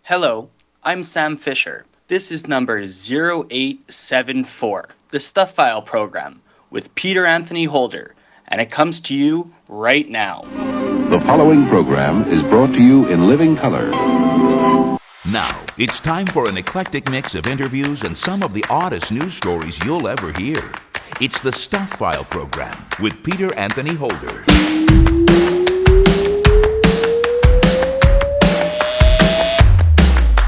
Hello, I'm Sam Fisher. This is number 0874, the Stuff File program, with Peter Anthony Holder, and it comes to you right now. The following program is brought to you in living color. Now, it's time for an eclectic mix of interviews and some of the oddest news stories you'll ever hear. It's the Stuff File program with Peter Anthony Holder.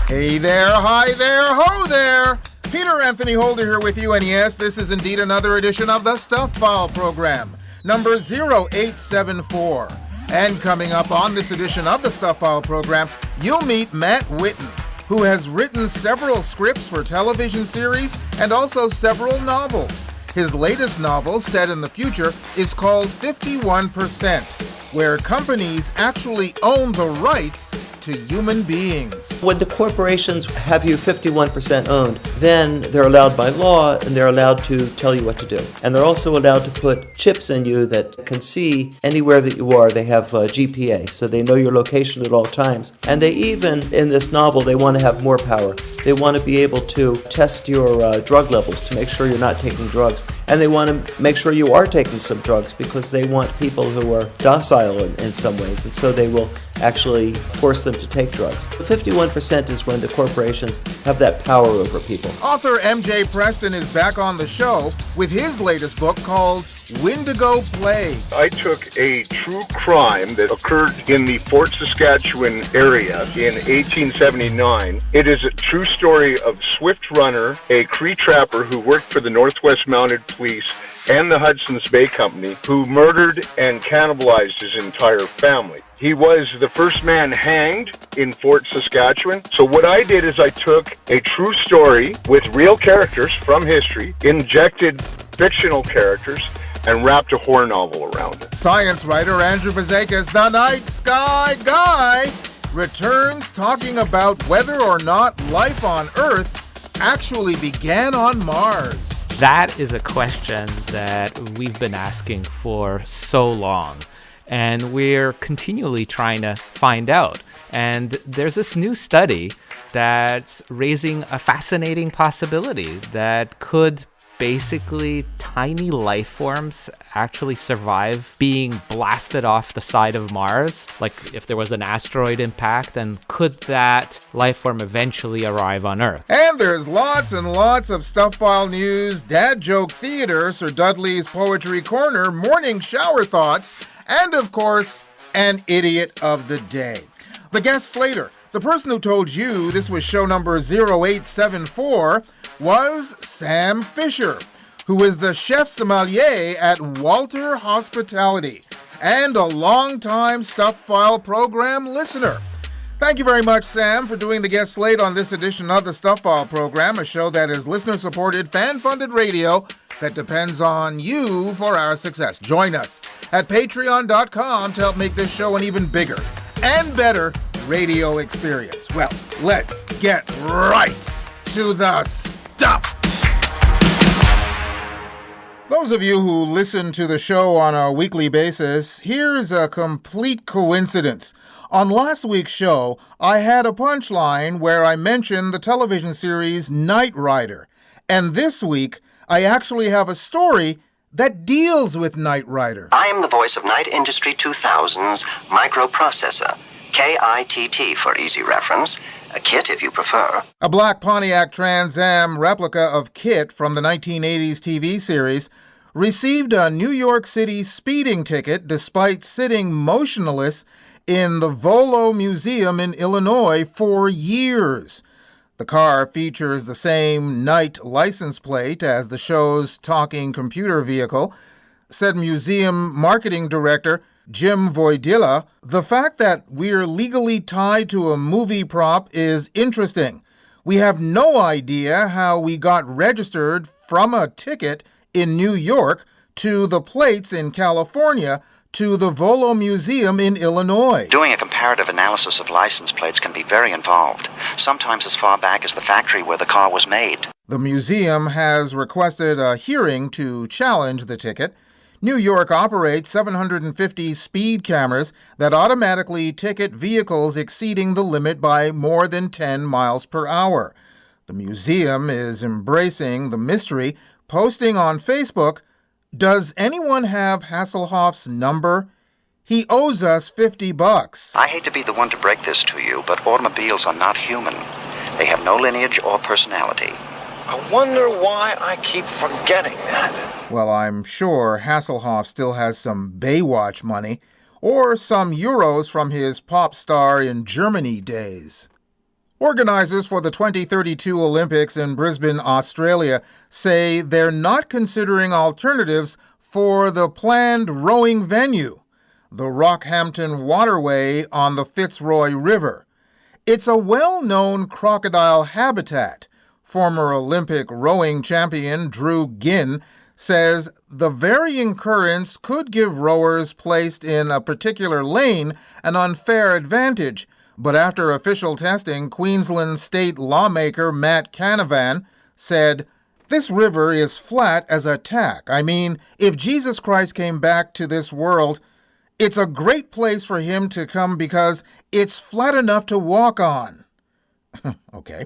Hey there, hi there, ho there! Peter Anthony Holder here with you, and yes, this is indeed another edition of the Stuff File program, number 0874. And coming up on this edition of the Stuff File program, you'll meet Matt Witten, who has written several scripts for television series and also several novels. His latest novel, set in the future, is called 51%, where companies actually own the rights to human beings. When the corporations have you 51% owned, then they're allowed by law and they're allowed to tell you what to do. And they're also allowed to put chips in you that can see anywhere that you are. They have GPA, so they know your location at all times. And they even, in this novel, they want to have more power. They want to be able to test your drug levels to make sure you're not taking drugs. And they want to make sure you are taking some drugs because they want people who are docile in some ways. And so they will actually force them to take drugs. 51% is when the corporations have that power over people. Author M.J. Preston is back on the show with his latest book called Wendigo Plague. I took a true crime that occurred in the Fort Saskatchewan area in 1879. It is a true story of Swift Runner, a Cree trapper who worked for the Northwest Mounted Police and the Hudson's Bay Company, who murdered and cannibalized his entire family. He was the first man hanged in Fort Saskatchewan. So what I did is I took a true story with real characters from history, injected fictional characters, and wrapped a horror novel around it. Science writer Andrew Fazekas, the Night Sky Guy, returns talking about whether or not life on Earth actually began on Mars. That is a question that we've been asking for so long, and we're continually trying to find out. And there's this new study that's raising a fascinating possibility that could basically tiny life forms actually survive being blasted off the side of Mars. Like if there was an asteroid impact, then could that life form eventually arrive on Earth? And there's lots and lots of Stuff File news, dad joke theater, Sir Dudley's Poetry Corner, morning shower thoughts, and of course, an idiot of the day. The guest slater, the person who told you this was show number 0874, was Sam Fisher, who is the chef sommelier at Walter Hospitality and a longtime Stuff File program listener. Thank you very much, Sam, for doing the guest slate on this edition of the Stuff File program, a show that is listener-supported, fan-funded radio that depends on you for our success. Join us at patreon.com to help make this show an even bigger and better radio experience. Well, let's get right to the stuff. Those of you who listen to the show on a weekly basis, here's a complete coincidence. On last week's show, I had a punchline where I mentioned the television series Knight Rider. And this week, I actually have a story that deals with Knight Rider. I am the voice of Knight Industry 2000's microprocessor, KITT for easy reference, a KIT if you prefer. A black Pontiac Trans Am replica of KIT from the 1980s TV series received a New York City speeding ticket despite sitting motionless in the Volo Museum in Illinois for years. The car features the same Knight license plate as the show's talking computer vehicle. Said museum marketing director Jim Voidila, the fact that we're legally tied to a movie prop is interesting. We have no idea how we got registered from a ticket in New York to the plates in California to the Volo Museum in Illinois. Doing a comparative analysis of license plates can be very involved, sometimes as far back as the factory where the car was made. The museum has requested a hearing to challenge the ticket. New York operates 750 speed cameras that automatically ticket vehicles exceeding the limit by more than 10 miles per hour. The museum is embracing the mystery, posting on Facebook, "Does anyone have Hasselhoff's number? He owes us $50." I hate to be the one to break this to you, but automobiles are not human. They have no lineage or personality. I wonder why I keep forgetting that. Well, I'm sure Hasselhoff still has some Baywatch money, or some euros from his pop star in Germany days. Organizers for the 2032 Olympics in Brisbane, Australia, say they're not considering alternatives for the planned rowing venue, the Rockhampton Waterway on the Fitzroy River. It's a well-known crocodile habitat. Former Olympic rowing champion Drew Ginn says the varying currents could give rowers placed in a particular lane an unfair advantage. But after official testing, Queensland state lawmaker Matt Canavan said, "This river is flat as a tack. I mean, if Jesus Christ came back to this world, it's a great place for him to come because it's flat enough to walk on." Okay.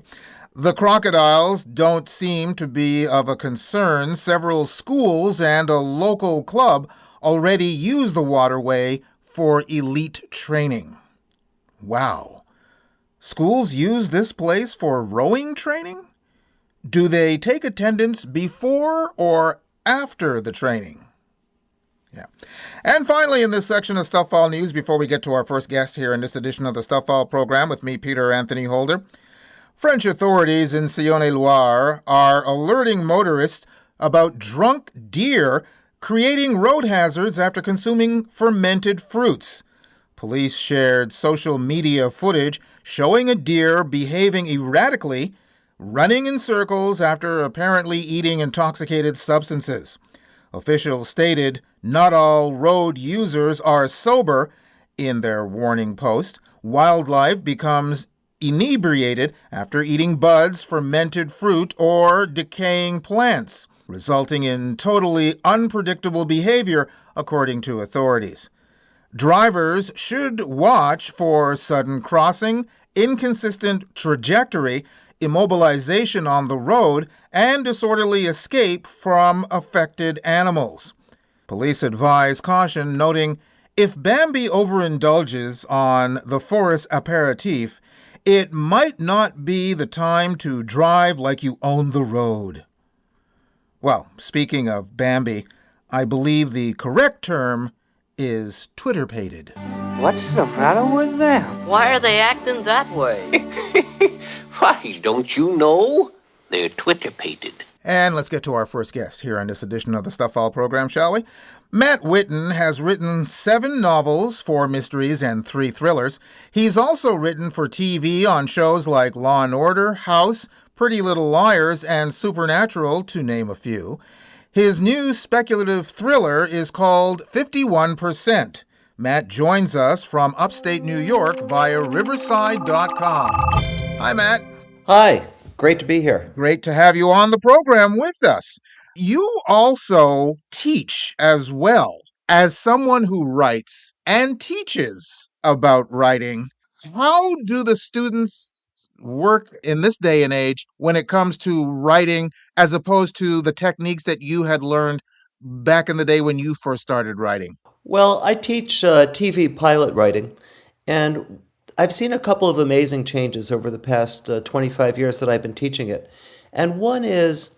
The crocodiles don't seem to be of a concern. Several schools and a local club already use the waterway for elite training. Wow. Schools use this place for rowing training? Do they take attendance before or after the training? Yeah. And finally, in this section of Stuff File News, before we get to our first guest here in this edition of the Stuff File program with me, Peter Anthony Holder, French authorities in Saône-et-Loire are alerting motorists about drunk deer creating road hazards after consuming fermented fruits. Police shared social media footage showing a deer behaving erratically, running in circles after apparently eating intoxicated substances. Officials stated not all road users are sober. In their warning post, wildlife becomes inebriated after eating buds, fermented fruit, or decaying plants, resulting in totally unpredictable behavior, according to authorities. Drivers should watch for sudden crossing, inconsistent trajectory, immobilization on the road, and disorderly escape from affected animals. Police advise caution, noting, if Bambi overindulges on the forest aperitif, it might not be the time to drive like you own the road. Well, speaking of Bambi, I believe the correct term is Twitter-pated. What's the matter with them? Why are they acting that way? Why, don't you know? They're Twitter-pated. And let's get to our first guest here on this edition of the Stuff File program, shall we? Matt Witten has written 7 novels, 4 mysteries, and 3 thrillers. He's also written for TV on shows like Law & Order, House, Pretty Little Liars, and Supernatural, to name a few. His new speculative thriller is called 51%. Matt joins us from upstate New York via Riverside.com. Hi, Matt. Hi. Great to be here. Great to have you on the program with us. You also teach as well as someone who writes and teaches about writing. How do the students work in this day and age when it comes to writing as opposed to the techniques that you had learned back in the day when you first started writing? Well, I teach TV pilot writing, and I've seen a couple of amazing changes over the past 25 years that I've been teaching it. And one is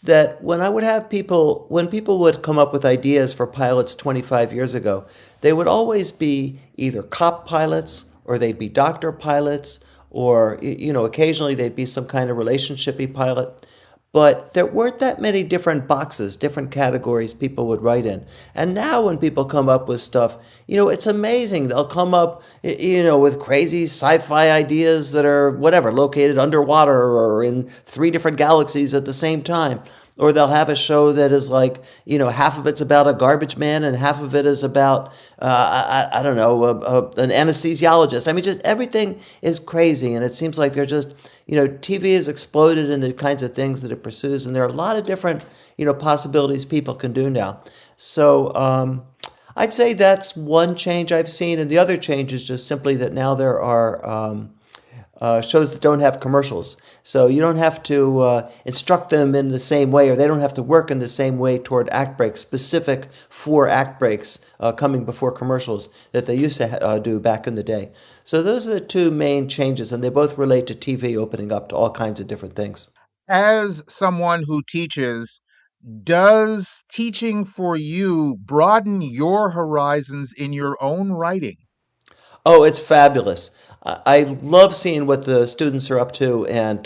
that when people would come up with ideas for pilots 25 years ago, they would always be either cop pilots or they'd be doctor pilots or, occasionally they'd be some kind of relationshipy pilot. But there weren't that many different boxes, different categories people would write in. And now when people come up with stuff, it's amazing. They'll come up, with crazy sci-fi ideas that are, located underwater or in 3 different galaxies at the same time. Or they'll have a show that is like, half of it's about a garbage man and half of it is about, an anesthesiologist. I mean, just everything is crazy. And it seems like they're just, TV has exploded in the kinds of things that it pursues. And there are a lot of different, possibilities people can do now. So I'd say that's one change I've seen, and the other change is just simply that now there are shows that don't have commercials. So you don't have to instruct them in the same way, or they don't have to work in the same way toward act breaks, specific for act breaks coming before commercials that they used to do back in the day. So those are the two main changes, and they both relate to TV opening up to all kinds of different things. As someone who teaches, does teaching for you broaden your horizons in your own writing? Oh, it's fabulous. I love seeing what the students are up to, and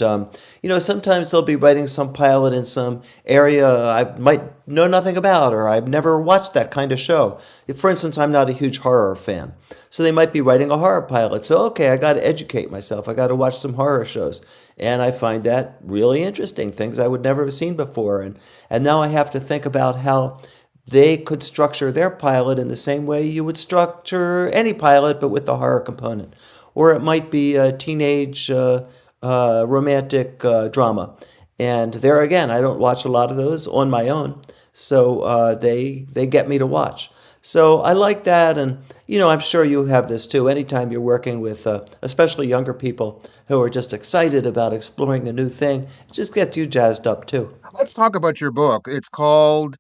sometimes they'll be writing some pilot in some area I might know nothing about, or I've never watched that kind of show. For instance, I'm not a huge horror fan, so they might be writing a horror pilot. So, okay, I got to educate myself. I got to watch some horror shows, and I find that really interesting. Things I would never have seen before, and now I have to think about how they could structure their pilot in the same way you would structure any pilot, but with the horror component. Or it might be a teenage romantic drama. And there again, I don't watch a lot of those on my own, so they get me to watch. So I like that, and I'm sure you have this too. Anytime you're working with, especially younger people who are just excited about exploring a new thing, it just gets you jazzed up too. Let's talk about your book. It's called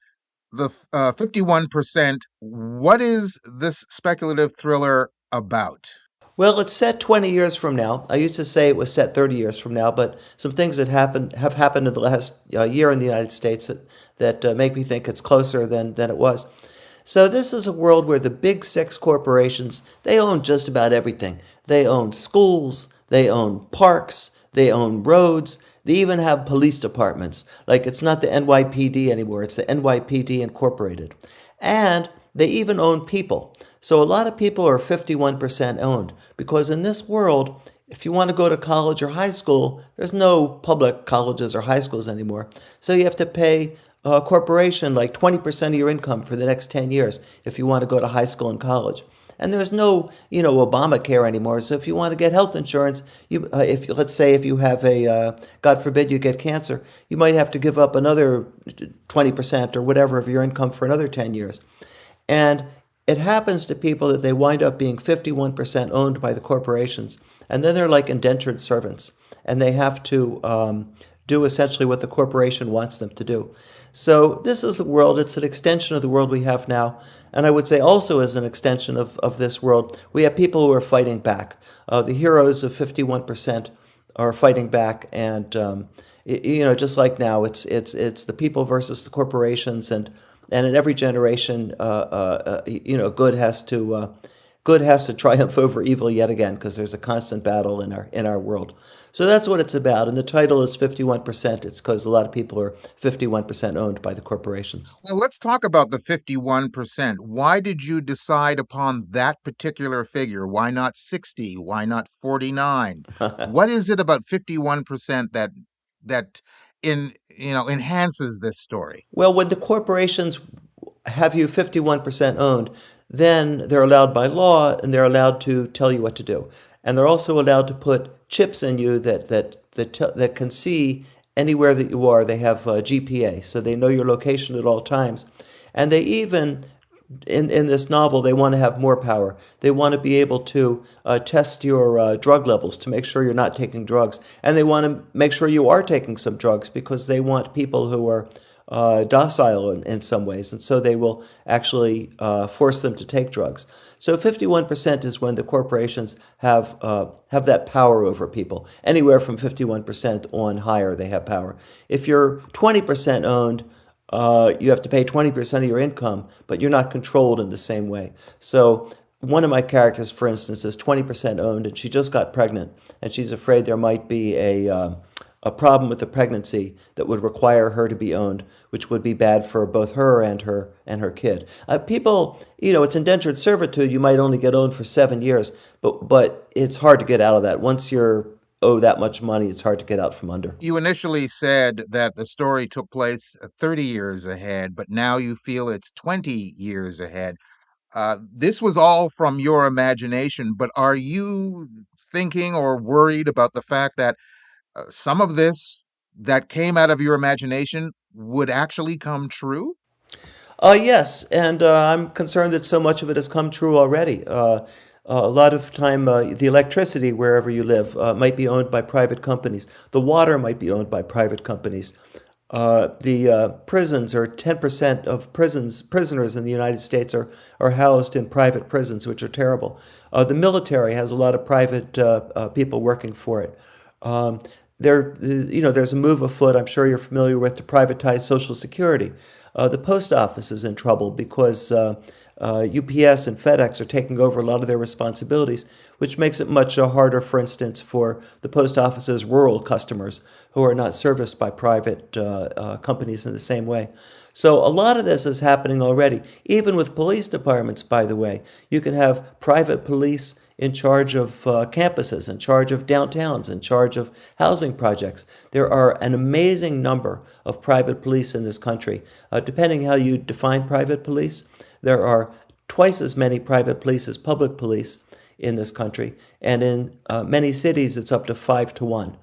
The 51%. What is this speculative thriller about? Well, it's set 20 years from now. I used to say it was set 30 years from now, but some things that have happened in the last year in the United States that make me think it's closer than it was. So this is a world where the big six corporations, they own just about everything. They own schools, they own parks, they own roads, they even have police departments. Like it's not the NYPD anymore, it's the NYPD Incorporated. And they even own people. So a lot of people are 51% owned because in this world, if you want to go to college or high school, there's no public colleges or high schools anymore. So you have to pay a corporation like 20% of your income for the next 10 years if you want to go to high school and college. And there's no, Obamacare anymore. So if you want to get health insurance, if let's say if you have God forbid, you get cancer, you might have to give up another 20% or whatever of your income for another 10 years. And it happens to people that they wind up being 51% owned by the corporations. And then they're like indentured servants. And they have to do essentially what the corporation wants them to do. So this is the world. It's an extension of the world we have now. And I would say also as an extension of this world, we have people who are fighting back. The heroes of 51% are fighting back. And, just like now, it's the people versus the corporations. And in every generation, good has to triumph over evil yet again because there's a constant battle in our world. So that's what it's about. And the title is 51%. It's because a lot of people are 51% owned by the corporations. Well, let's talk about the 51%. Why did you decide upon that particular figure? Why not 60? Why not 49? What is it about 51% that enhances this story? Well, when the corporations have you 51% owned, then they're allowed by law and they're allowed to tell you what to do. And they're also allowed to put chips in you that can see anywhere that you are. They have GPA, so they know your location at all times. And they even, in this novel, they want to have more power. They want to be able to test your drug levels to make sure you're not taking drugs. And they want to make sure you are taking some drugs because they want people who are docile in some ways. And so they will actually force them to take drugs. So 51% is when the corporations have that power over people. Anywhere from 51% on higher, they have power. If you're 20% owned, you have to pay 20% of your income, but you're not controlled in the same way. So one of my characters, for instance, is 20% owned, and she just got pregnant, and she's afraid there might be a problem with the pregnancy that would require her to be owned, which would be bad for both her and her kid. People, it's indentured servitude. You might only get owned for 7 years, but it's hard to get out of that. Once you're owed that much money, it's hard to get out from under. You initially said that the story took place 30 years ahead, but now you feel it's 20 years ahead. This was all from your imagination, but are you thinking or worried about the fact that some of this that came out of your imagination would actually come true? Yes, and I'm concerned that so much of it has come true already. A lot of time, the electricity wherever you live might be owned by private companies. The water might be owned by private companies. The prisons, or 10% of prisoners in the United States are housed in private prisons, which are terrible. The military has a lot of private people working for it. There's a move afoot, I'm sure you're familiar with, to privatize Social Security. The post office is in trouble because UPS and FedEx are taking over a lot of their responsibilities, which makes it much harder, for instance, for the post office's rural customers who are not serviced by private companies in the same way. So a lot of this is happening already. Even with police departments, by the way, you can have private police in charge of campuses, in charge of downtowns, in charge of housing projects. There are an amazing number of private police in this country. Depending how you define private police, there are twice as many private police as public police in this country. And in many cities, it's up to 5-to-1.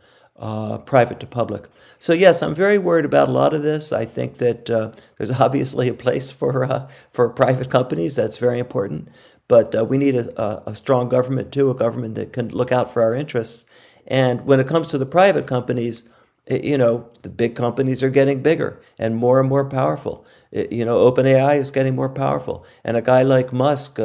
Private to public. So yes, I'm very worried about a lot of this. I think that there's obviously a place for private companies. That's very important. But we need a strong government too, a government that can look out for our interests. And when it comes to the private companies, the big companies are getting bigger and more powerful. OpenAI is getting more powerful. And a guy like Musk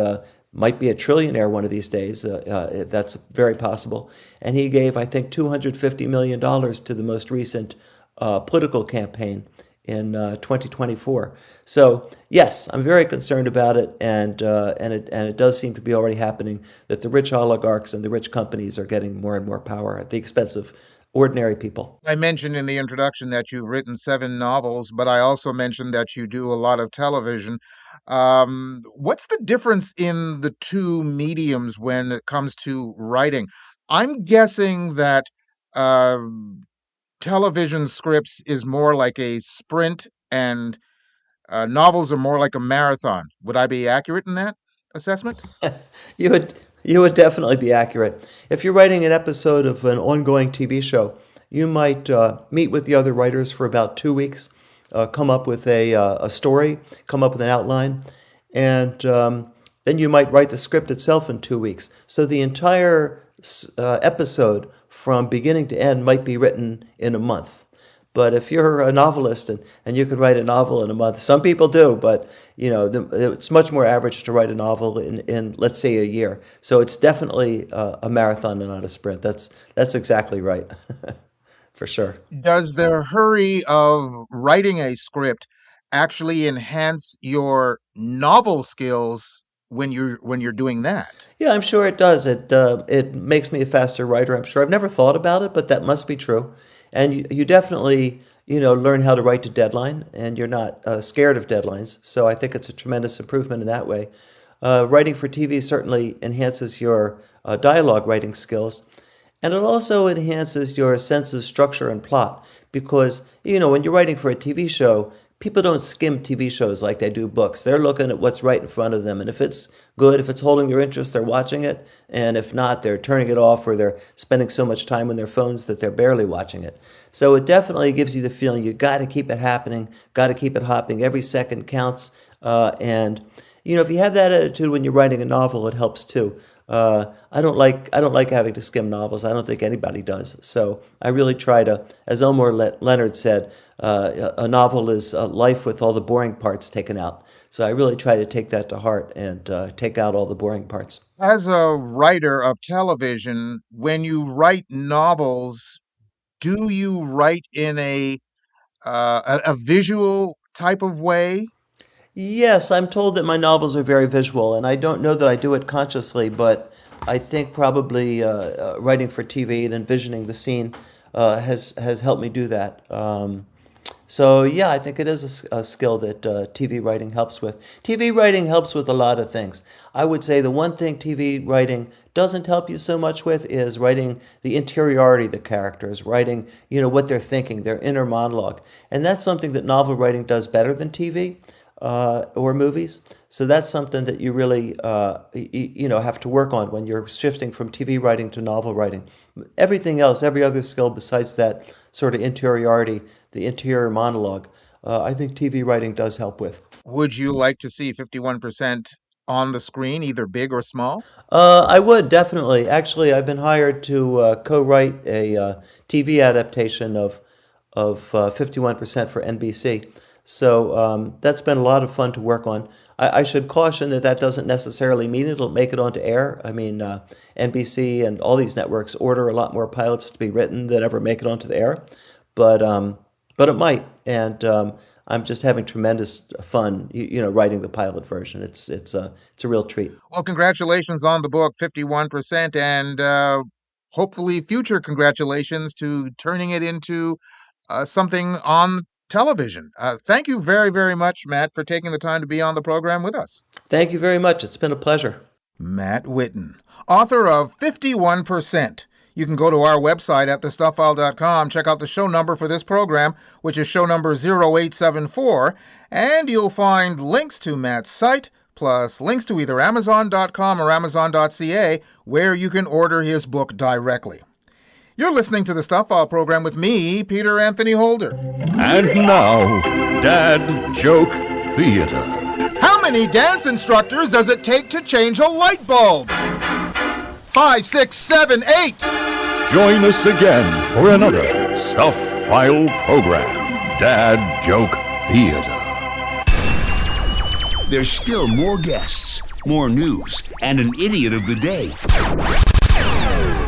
might be a trillionaire one of these days. That's very possible. And he gave, I think, $250 million to the most recent political campaign in 2024. So yes, I'm very concerned about it, and it does seem to be already happening that the rich oligarchs and the rich companies are getting more and more power at the expense of ordinary people. I mentioned in the introduction that you've written 7 novels, but I also mentioned that you do a lot of television. What's the difference in the two mediums when it comes to writing? I'm guessing that uh, television scripts is more like a sprint and novels are more like a marathon. Would I be accurate in that assessment? You would you would definitely be accurate. If you're writing an episode of an ongoing TV show, you might meet with the other writers for about 2 weeks, come up with a story, come up with an outline, and then you might write the script itself in 2 weeks. So the entire episode from beginning to end might be written in a month. But if you're a novelist and you can write a novel in a month, some people do, but it's much more average to write a novel in let's say a year. So it's definitely a marathon and not a sprint. That's exactly right, for sure. Does the hurry of writing a script actually enhance your novel skills when you're doing that? Yeah, I'm sure it does. It makes me a faster writer. I'm sure. I've never thought about it, but that must be true. And you definitely learn how to write to deadline, and you're not scared of deadlines. So I think it's a tremendous improvement in that way. Writing for TV certainly enhances your dialogue writing skills, and it also enhances your sense of structure and plot because when you're writing for a TV show, people don't skim TV shows like they do books. They're looking at what's right in front of them. And if it's good, if it's holding their interest, they're watching it. And if not, they're turning it off or they're spending so much time on their phones that they're barely watching it. So it definitely gives you the feeling you got to keep it happening, got to keep it hopping. Every second counts. And if you have that attitude when you're writing a novel, it helps too. I don't like having to skim novels. I don't think anybody does. So I really try to, as Elmore Leonard said, a novel is life with all the boring parts taken out. So I really try to take that to heart and take out all the boring parts. As a writer of television, when you write novels, do you write in a visual type of way? Yes, I'm told that my novels are very visual, and I don't know that I do it consciously, but I think probably writing for TV and envisioning the scene has helped me do that. So yeah, I think it is a skill that TV writing helps with. TV writing helps with a lot of things. I would say the one thing TV writing doesn't help you so much with is writing the interiority of the characters, writing what they're thinking, their inner monologue, and that's something that novel writing does better than TV or movies. So that's something that you really have to work on when you're shifting from TV writing to novel writing. Everything else, every other skill besides that sort of interiority, the interior monologue, I think TV writing does help with. Would you like to see 51% on the screen, either big or small? I would definitely. Actually, I've been hired to co-write a TV adaptation of 51% for NBC. So that's been a lot of fun to work on. I should caution that that doesn't necessarily mean it'll make it onto air. I mean, NBC and all these networks order a lot more pilots to be written than ever make it onto the air, but it might. And I'm just having tremendous fun, writing the pilot version. It's a real treat. Well, congratulations on the book, 51%, and hopefully future congratulations to turning it into something on television. Thank you very, very much, Matt, for taking the time to be on the program with us. Thank you very much. It's been a pleasure. Matt Witten, author of 51%. You can go to our website at thestuffile.com, check out the show number for this program, which is show number 0874, and you'll find links to Matt's site, plus links to either Amazon.com or Amazon.ca, where you can order his book directly. You're listening to the Stuff File program with me, Peter Anthony Holder. And now, Dad Joke Theater. How many dance instructors does it take to change a light bulb? 5, 6, 7, 8. Join us again for another Stuff File program, Dad Joke Theater. There's still more guests, more news, and an idiot of the day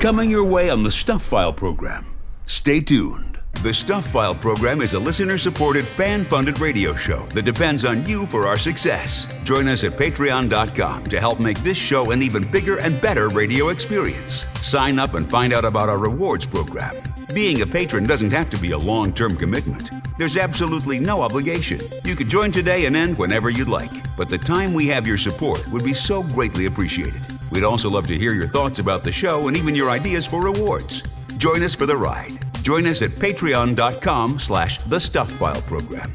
coming your way on the Stuff File program. Stay tuned. The Stuff File program is a listener-supported, fan-funded radio show that depends on you for our success. Join us at patreon.com to help make this show an even bigger and better radio experience. Sign up and find out about our rewards program. Being a patron doesn't have to be a long-term commitment. There's absolutely no obligation. You could join today and end whenever you'd like. But the time we have your support would be so greatly appreciated. We'd also love to hear your thoughts about the show and even your ideas for rewards. Join us for the ride. Join us at patreon.com/thestuffileprogram.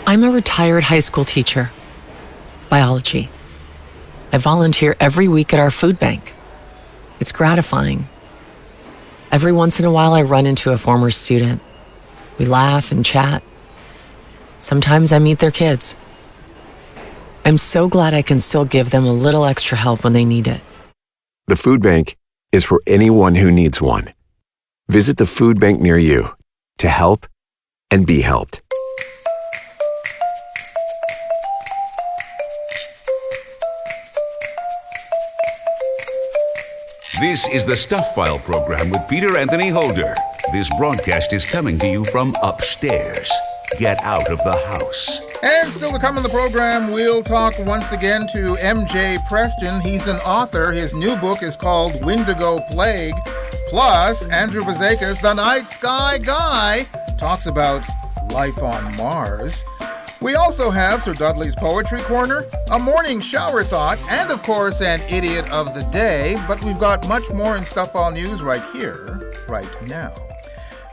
I'm a retired high school teacher. Biology. I volunteer every week at our food bank. It's gratifying. Every once in a while, I run into a former student. We laugh and chat. Sometimes I meet their kids. I'm so glad I can still give them a little extra help when they need it. The food bank is for anyone who needs one. Visit the food bank near you to help and be helped. This is the Stuff File program with Peter Anthony Holder. This broadcast is coming to you from upstairs. Get out of the house. And still to come in the program, we'll talk once again to M.J. Preston. He's an author. His new book is called Windigo Plague. Plus, Andrew Fazekas, the Night Sky Guy, talks about life on Mars. We also have Sir Dudley's Poetry Corner, a morning shower thought, and of course, an idiot of the day. But we've got much more in Stuff All News right here, right now.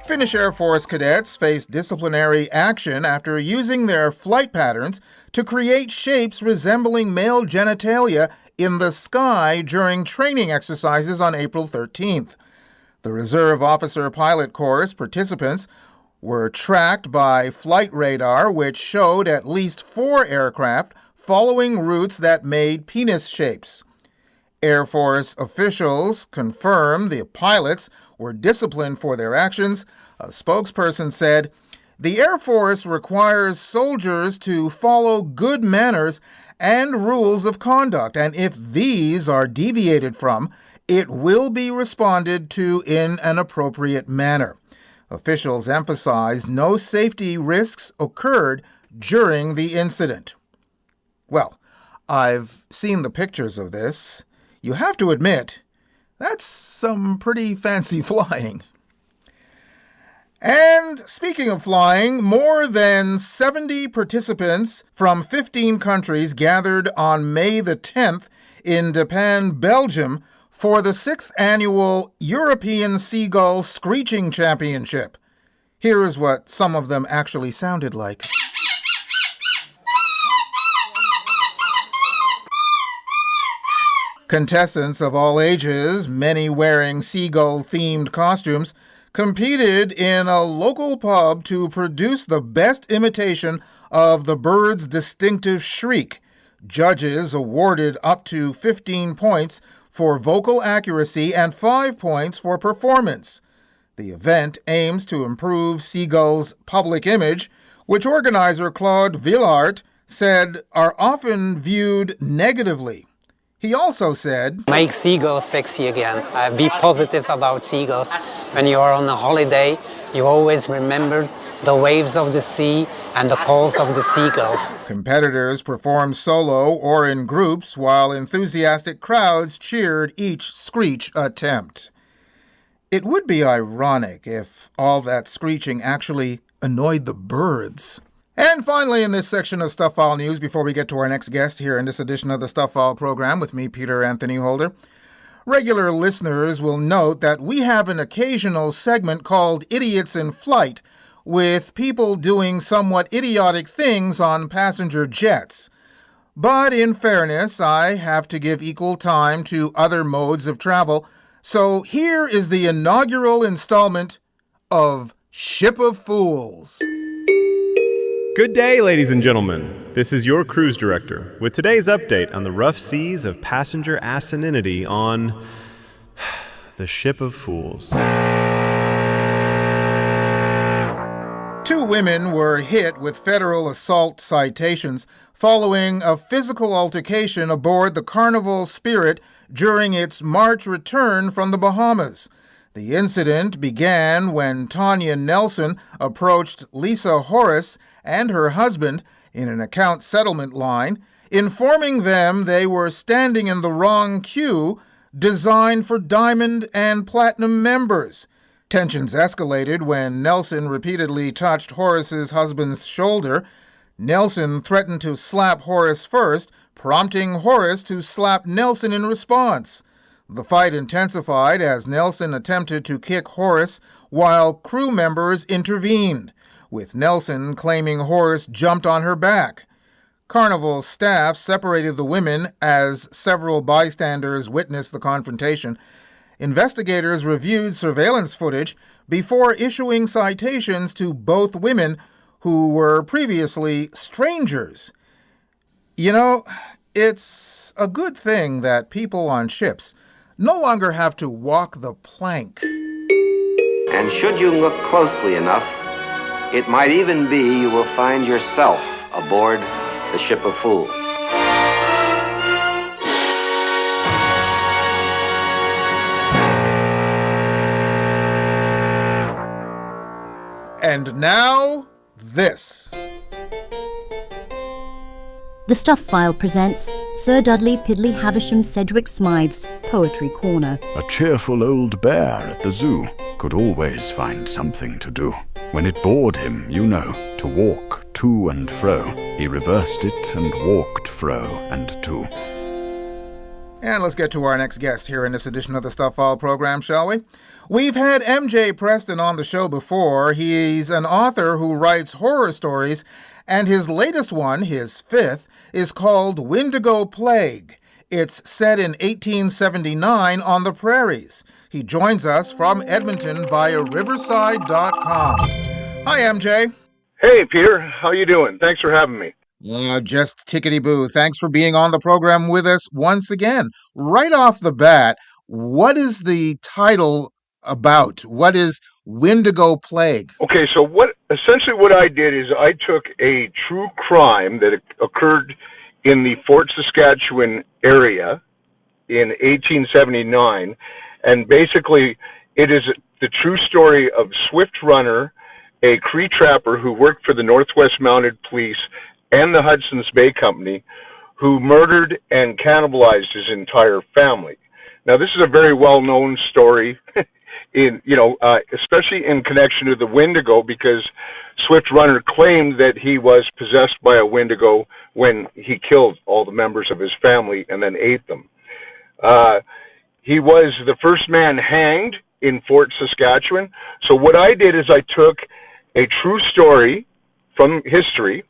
Finnish Air Force cadets face disciplinary action after using their flight patterns to create shapes resembling male genitalia in the sky during training exercises on April 13th. The Reserve Officer Pilot Course participants were tracked by flight radar, which showed at least 4 aircraft following routes that made penis shapes. Air Force officials confirmed the pilots were disciplined for their actions. A spokesperson said, "The Air Force requires soldiers to follow good manners and rules of conduct, and if these are deviated from, it will be responded to in an appropriate manner." Officials emphasized no safety risks occurred during the incident. Well, I've seen the pictures of this. You have to admit, that's some pretty fancy flying. And speaking of flying, more than 70 participants from 15 countries gathered on May the 10th in Dieppe, Belgium, for the 6th annual European Seagull Screeching Championship. Here is what some of them actually sounded like. Contestants of all ages, many wearing seagull-themed costumes, competed in a local pub to produce the best imitation of the bird's distinctive shriek. Judges awarded up to 15 points for vocal accuracy and 5 points for performance. The event aims to improve seagulls' public image, which organizer Claude Villard said are often viewed negatively. He also said, "Make seagulls sexy again. Be positive about seagulls. When you are on a holiday, you always remember the waves of the sea and the calls of the seagulls." Competitors performed solo or in groups, while enthusiastic crowds cheered each screech attempt. It would be ironic if all that screeching actually annoyed the birds. And finally, in this section of Stuff File News, before we get to our next guest here in this edition of the Stuff File program with me, Peter Anthony Holder, regular listeners will note that we have an occasional segment called Idiots in Flight, with people doing somewhat idiotic things on passenger jets. But in fairness, I have to give equal time to other modes of travel, so here is the inaugural installment of Ship of Fools. Good day, ladies and gentlemen. This is your cruise director with today's update on the rough seas of passenger asininity on the Ship of Fools. 2 women were hit with federal assault citations following a physical altercation aboard the Carnival Spirit during its March return from the Bahamas. The incident began when Tanya Nelson approached Lisa Horace and her husband in an account settlement line, informing them they were standing in the wrong queue designed for Diamond and Platinum members. Tensions escalated when Nelson repeatedly touched Horace's husband's shoulder. Nelson threatened to slap Horace first, prompting Horace to slap Nelson in response. The fight intensified as Nelson attempted to kick Horace while crew members intervened, with Nelson claiming Horace jumped on her back. Carnival staff separated the women as several bystanders witnessed the confrontation. Investigators reviewed surveillance footage before issuing citations to both women who were previously strangers. You know, it's a good thing that people on ships no longer have to walk the plank. And should you look closely enough, it might even be you will find yourself aboard the Ship of Fools. And now, this. The Stuff File presents Sir Dudley Piddly Havisham Sedgwick Smythe's Poetry Corner. A cheerful old bear at the zoo could always find something to do. When it bored him, you know, to walk to and fro, he reversed it and walked fro and to. And let's get to our next guest here in this edition of the Stuff File program, shall we? We've had MJ Preston on the show before. He's an author who writes horror stories, and his latest one, his 5th, is called Wendigo Plague. It's set in 1879 on the prairies. He joins us from Edmonton via Riverside.com. Hi, MJ. Hey, Peter. How you doing? Thanks for having me. Just tickety-boo. Thanks for being on the program with us once again. Right off the bat, what is the title about? What is Wendigo Plague? Okay, so essentially what I did is I took a true crime that occurred in the Fort Saskatchewan area in 1879, and basically it is the true story of Swift Runner, a Cree trapper who worked for the Northwest Mounted Police and the Hudson's Bay Company, who murdered and cannibalized his entire family. Now, this is a very well-known story, especially in connection to the Wendigo, because Swift Runner claimed that he was possessed by a Wendigo when he killed all the members of his family and then ate them. He was the first man hanged in Fort Saskatchewan. So what I did is I took a true story from history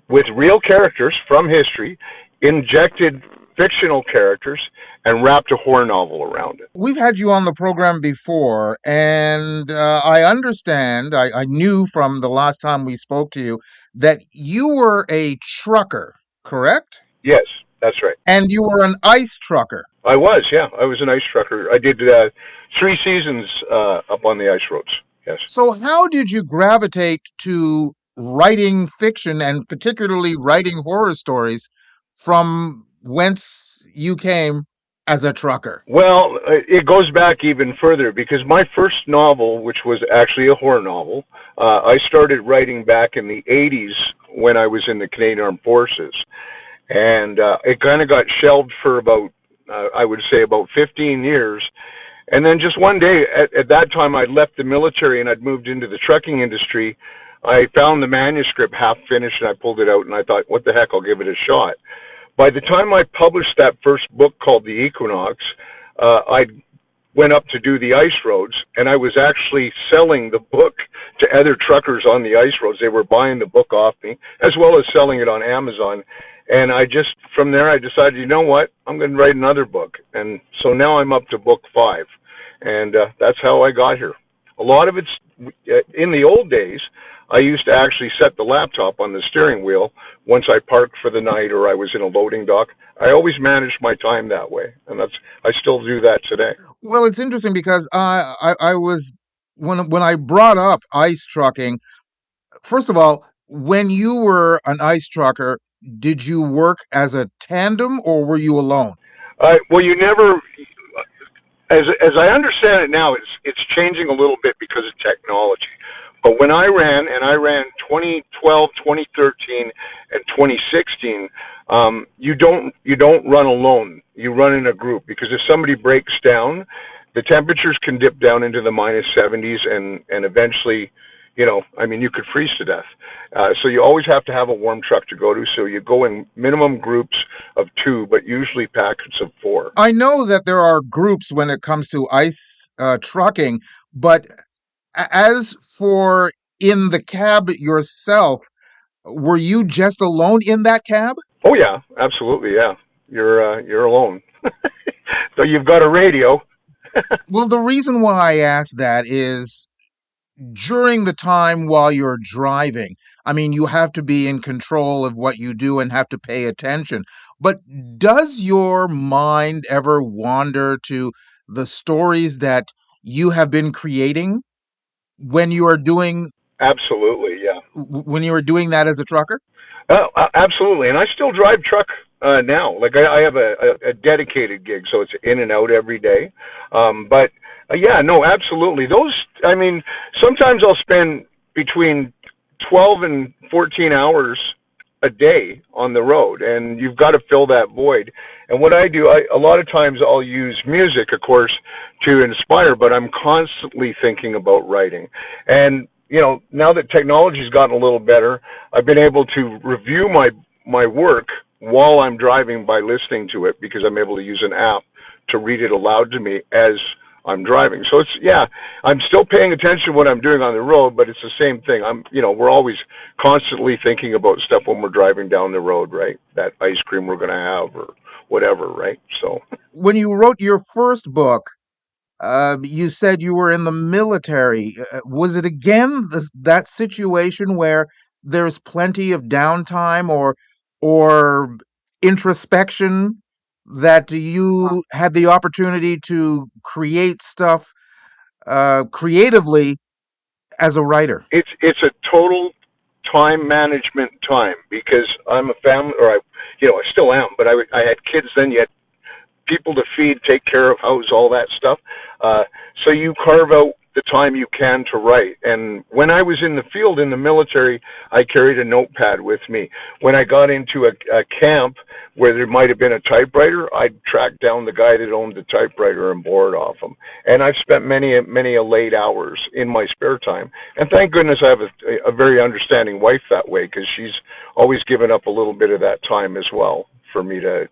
with real characters from history, injected fictional characters, and wrapped a horror novel around it. We've had you on the program before, and I understand, I knew from the last time we spoke to you that you were a trucker, correct? Yes, that's right. And you were an ice trucker. I was, yeah. I was an ice trucker. I did 3 seasons up on the ice roads. Yes. So how did you gravitate to writing fiction and particularly writing horror stories from whence you came as a trucker? Well, it goes back even further because my first novel, which was actually a horror novel, I started writing back in the 80s when I was in the Canadian Armed Forces. And it kind of got shelved for about, I would say, about 15 years. And then just one day, at that time, I'd left the military and I'd moved into the trucking industry. I found the manuscript half finished and I pulled it out and I thought, what the heck, I'll give it a shot. By the time I published that first book called The Equinox, I went up to do the ice roads, and I was actually selling the book to other truckers on the ice roads. They were buying the book off me, as well as selling it on Amazon. And from there, I decided, you know what, I'm going to write another book. And so now I'm up to book 5. And that's how I got here. A lot of it's, in the old days, I used to actually set the laptop on the steering wheel once I parked for the night or I was in a loading dock. I always managed my time that way, and I still do that today. Well, it's interesting because I was when I brought up ice trucking. First of all, when you were an ice trucker, did you work as a tandem or were you alone? Well, you never. As I understand it now, it's changing a little bit because of technology. But when I ran 2012, 2013, and 2016, you don't run alone. You run in a group because if somebody breaks down, the temperatures can dip down into the minus 70s, and eventually, you could freeze to death. So you always have to have a warm truck to go to. So you go in minimum groups of 2, but usually packets of 4. I know that there are groups when it comes to ice trucking, but as for in the cab yourself, were you just alone in that cab? Oh yeah, absolutely. Yeah, you're alone. So you've got a radio. Well, the reason why I ask that is during the time while you're driving, you have to be in control of what you do and have to pay attention. But does your mind ever wander to the stories that you have been creating when you are doing? Absolutely, yeah. When you were doing that as a trucker? Absolutely, and I still drive truck now. Like I have a dedicated gig, so it's in and out every day. But yeah, no, absolutely. Sometimes I'll spend between 12 and 14 hours a day on the road, and you've got to fill that void. And what I do, a lot of times I'll use music, of course, to inspire, but I'm constantly thinking about writing. And now that technology's gotten a little better, I've been able to review my work while I'm driving by listening to it because I'm able to use an app to read it aloud to me as I'm driving. So I'm still paying attention to what I'm doing on the road, but it's the same thing. We're always constantly thinking about stuff when we're driving down the road, right? That ice cream we're going to have or whatever, right? So when you wrote your first book, you said you were in the military. Was it again that situation where there's plenty of downtime or introspection that you had the opportunity to create stuff creatively as a writer? It's a total time management time because I'm a family, or I still am, but I had kids then. You had people to feed, take care of, house, all that stuff. So you carve out the time you can to write. And when I was in the field in the military, I carried a notepad with me. When I got into a camp where there might have been a typewriter, I'd track down the guy that owned the typewriter and borrow it off him. And I've spent many a late hours in my spare time. And thank goodness I have a very understanding wife that way, because she's always given up a little bit of that time as well for me to,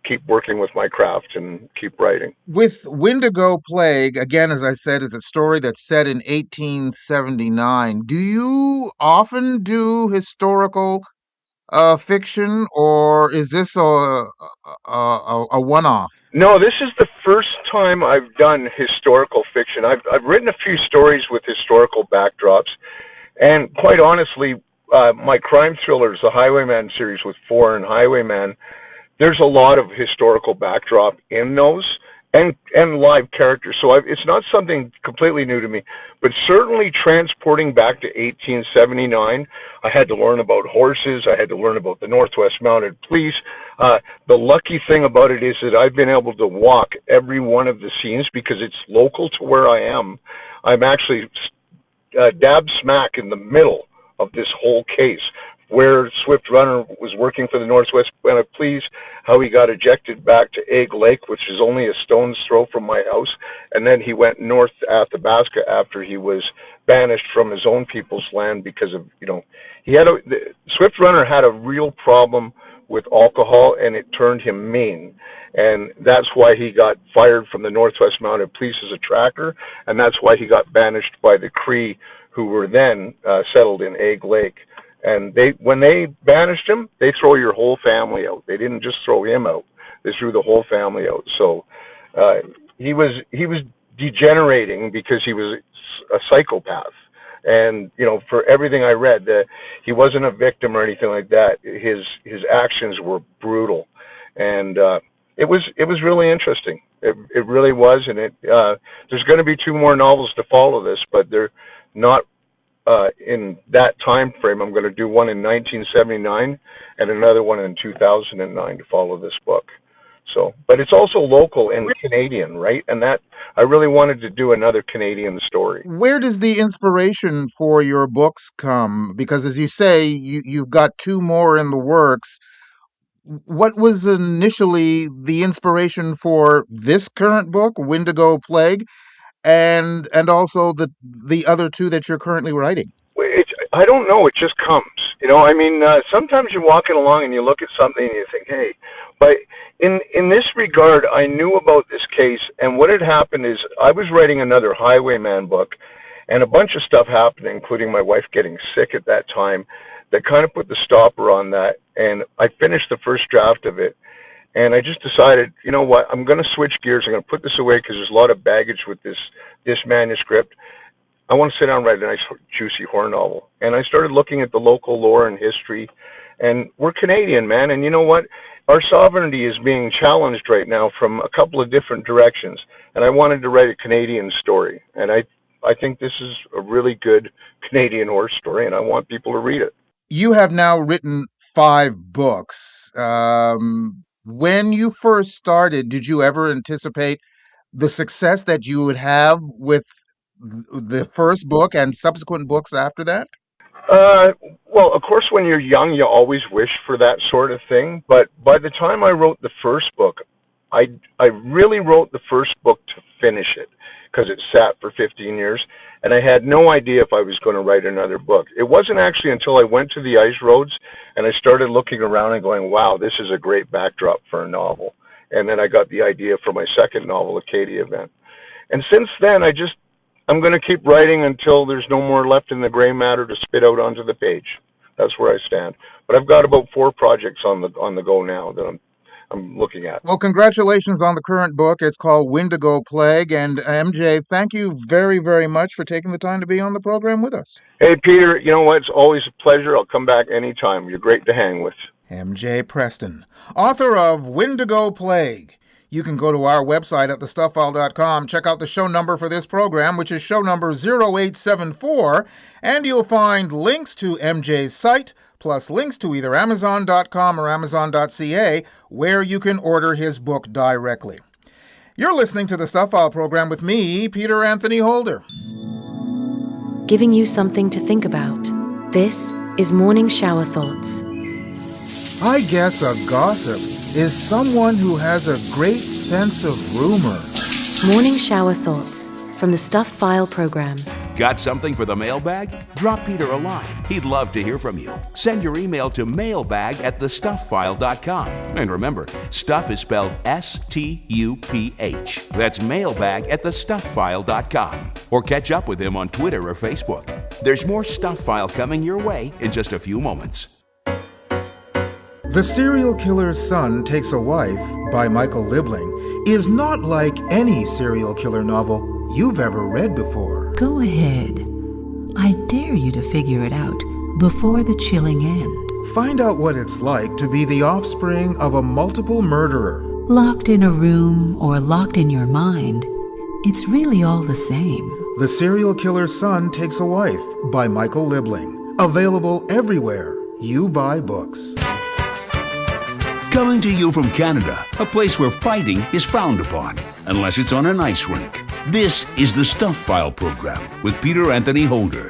keep working with my craft and keep writing. With Wendigo Plague, again, as I said, is a story that's set in 1879. Do you often do historical fiction, or is this a one-off? No, this is the first time I've done historical fiction. I've written a few stories with historical backdrops, and quite honestly, my crime thrillers, the Highwayman series with Four and Highwayman, there's a lot of historical backdrop in those and live characters. So it's not something completely new to me, but certainly transporting back to 1879, I had to learn about horses. I had to learn about the Northwest Mounted Police. The lucky thing about it is that I've been able to walk every one of the scenes because it's local to where I am. I'm actually dab smack in the middle of this whole case, where Swift Runner was working for the Northwest Mounted Police, how he got ejected back to Egg Lake, which is only a stone's throw from my house, and then he went north to Athabasca after he was banished from his own people's land because of, Swift Runner had a real problem with alcohol, and it turned him mean. And that's why he got fired from the Northwest Mounted Police as a tracker, and that's why he got banished by the Cree, who were then settled in Egg Lake. And when they banished him, they throw your whole family out. They didn't just throw him out; they threw the whole family out. So he was degenerating because he was a psychopath. And for everything I read, he wasn't a victim or anything like that. His actions were brutal, and it was really interesting. It really was, and there's going to be 2 more novels to follow this, but they're not in that time frame. I'm going to do one in 1979 and another one in 2009 to follow this book. So, but it's also local and Canadian, right? And that I really wanted to do another Canadian story. Where does the inspiration for your books come? Because as you say, you've got 2 more in the works. What was initially the inspiration for this current book, Wendigo Plague, and also the other 2 that you're currently writing? I don't know. It just comes. Sometimes you're walking along and you look at something and you think, hey. But in this regard, I knew about this case, and what had happened is I was writing another Highwayman book, and a bunch of stuff happened, including my wife getting sick at that time, that kind of put the stopper on that. And I finished the first draft of it, and I just decided, you know what, I'm going to switch gears. I'm going to put this away because there's a lot of baggage with this manuscript. I want to sit down and write a nice, juicy horror novel. And I started looking at the local lore and history. And we're Canadian, man. And you know what? Our sovereignty is being challenged right now from a couple of different directions. And I wanted to write a Canadian story. And I think this is a really good Canadian horror story, and I want people to read it. You have now written 5 books. When you first started, did you ever anticipate the success that you would have with the first book and subsequent books after that? Well, of course, when you're young, you always wish for that sort of thing. But by the time I wrote the first book, I really wrote the first book to finish it because it sat for 15 years, and I had no idea if I was going to write another book. It wasn't actually until I went to the ice roads and I started looking around and going, wow, this is a great backdrop for a novel. And then I got the idea for my second novel, Acadia Event. And since then, I'm going to keep writing until there's no more left in the gray matter to spit out onto the page. That's where I stand. But I've got about 4 projects on the go now that I'm looking at. Well, congratulations on the current book. It's called Wendigo Plague. And MJ, thank you very, very much for taking the time to be on the program with us. Hey, Peter, you know what? It's always a pleasure. I'll come back anytime. You're great to hang with. MJ Preston, author of Wendigo Plague. You can go to our website at thestuffile.com, check out the show number for this program, which is show number 0874, and you'll find links to MJ's site, plus links to either Amazon.com or Amazon.ca, where you can order his book directly. You're listening to the Stuff File program with me, Peter Anthony Holder. Giving you something to think about. This is Morning Shower Thoughts. I guess a gossip is someone who has a great sense of rumor. Morning Shower Thoughts from the Stuff File program. Got something for the mailbag? Drop Peter a line. He'd love to hear from you. Send your email to mailbag@thestuffile.com. And remember, stuff is spelled S-T-U-P-H. That's mailbag@thestuffile.com. Or catch up with him on Twitter or Facebook. There's more Stuff File coming your way in just a few moments. The Serial Killer's Son Takes a Wife by Michael Liebling is not like any serial killer novel you've ever read before. Go ahead. I dare you to figure it out before the chilling end. Find out what it's like to be the offspring of a multiple murderer. Locked in a room or locked in your mind, it's really all the same. The Serial Killer's Son Takes a Wife by Michael Libling. Available everywhere you buy books. Coming to you from Canada, a place where fighting is frowned upon, unless it's on an ice rink. This is the Stuff File program with Peter Anthony Holder.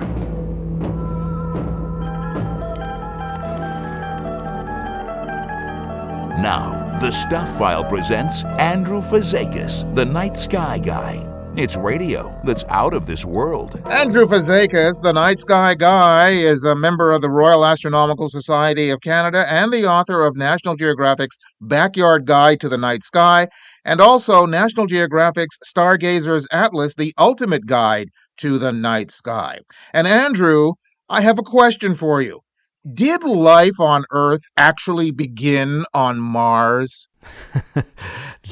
Now, the Stuff File presents Andrew Fazekas, the Night Sky Guy. It's radio that's out of this world. Andrew Fazekas, the Night Sky Guy, is a member of the Royal Astronomical Society of Canada and the author of National Geographic's Backyard Guide to the Night Sky, and also National Geographic's Stargazer's Atlas, the Ultimate Guide to the Night Sky. And Andrew, I have a question for you. Did life on Earth actually begin on Mars?